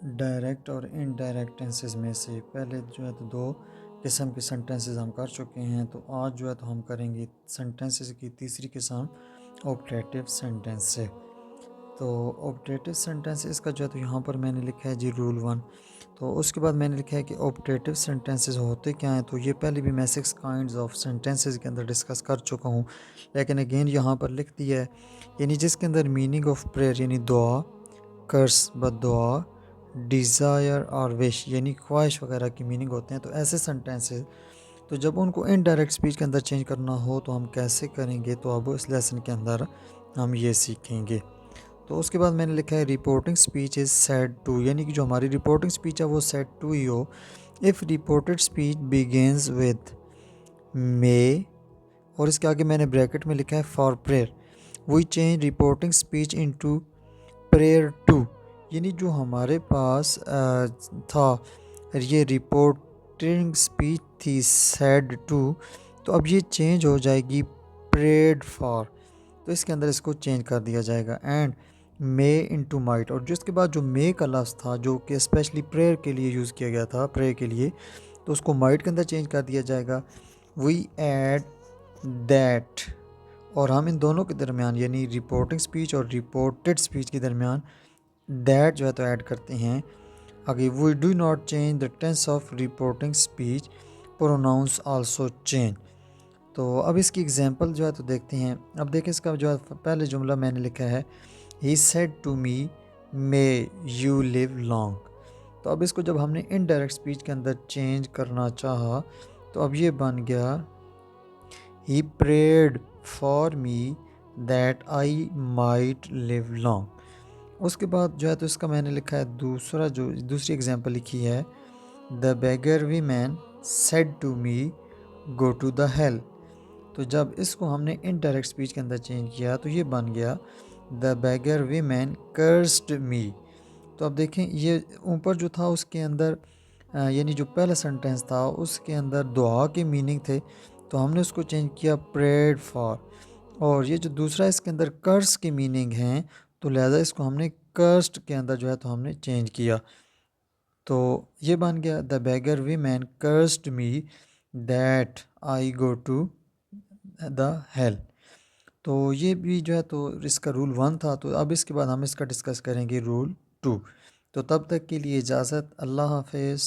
Direct और indirect tenses में से पहले जो है तो दो किस्म के सेंटेंसेस हम कर चुके हैं, तो आज जो है तो हम करेंगे सेंटेंसेस की तीसरी किस्म ऑप्टेटिव सेंटेंस से। तो ऑप्टेटिव सेंटेंसेस का जो है तो यहाँ पर मैंने लिखा है जी रूल 1। तो उसके बाद मैंने लिखा है कि ऑप्टेटिव सेंटेंसेस होते क्या हैं। तो ये पहले भी मैं 6 काइंड्स ऑफ सेंटेंसेस के अंदर डिस्कस कर चुका हूँ, लेकिन अगेन यहाँ पर लिख दिया है, यानी जिसके अंदर मीनिंग ऑफ प्रेयर यानी दुआ, कर्स बद्दुआ, डिज़ायर और विश यानी ख्वाहिश वगैरह की मीनिंग होते हैं। तो ऐसे सेंटेंसेस, तो जब उनको इनडायरेक्ट स्पीच के अंदर चेंज करना हो तो हम कैसे करेंगे, तो अब इस लेसन के अंदर हम ये सीखेंगे। तो उसके बाद मैंने लिखा है reporting speech is said to, यानी कि जो हमारी रिपोर्टिंग स्पीच है वो सेड टू ही हो if reported speech begins with may, और इसके आगे मैंने ब्रैकेट में लिखा है for prayer we change reporting speech into prayer to, यानी जो हमारे पास था ये रिपोर्टिंग स्पीच थी सेड टू, तो अब ये चेंज हो जाएगी प्रेड फॉर, तो इसके अंदर इसको चेंज कर दिया जाएगा एंड मे इनटू माइट, और जिसके बाद जो मे का लफ्ज़ था जो कि स्पेशली प्रेयर के लिए यूज़ किया गया था, प्रेयर के लिए, तो उसको माइट के अंदर चेंज कर दिया जाएगा। वी ऐड दैट, और हम इन दोनों के दरमियान यानी रिपोर्टिंग स्पीच और रिपोर्टेड स्पीच के दरमियान दैट जो है तो ऐड करते हैं। आगे we do not change the tense of reporting speech, pronouns also change. तो अब इसकी एग्जांपल जो है तो देखते हैं। अब देखें इसका जो है पहले जुमला मैंने लिखा है he said to me may you live long, तो अब इसको जब हमने इनडायरेक्ट स्पीच के अंदर चेंज करना चाहा तो अब ये बन गया he prayed for me that I might live long. उसके बाद जो है तो इसका मैंने लिखा है दूसरी एग्जांपल लिखी है the beggar we man said to me go to the hell, तो जब इसको हमने इनडायरेक्ट स्पीच के अंदर चेंज किया तो ये बन गया the beggar we man cursed me. तो अब देखें ये ऊपर जो था उसके अंदर यानी जो पहला सेंटेंस था उसके अंदर दुआ के मीनिंग थे, तो हमने उसको चेंज किया प्रेड फॉर, और ये जो दूसरा इसके अंदर कर्स के मीनिंग हैं, तो लिहाजा इसको हमने कर्स्ड के अंदर जो है तो हमने चेंज किया। तो ये बन गया the beggar we man cursed me that I go to the hell. तो ये भी जो है तो इसका रूल 1 था। तो अब इसके बाद हम इसका डिस्कस करेंगे रूल 2। तो तब तक के लिए इजाज़त, अल्लाह हाफिज़।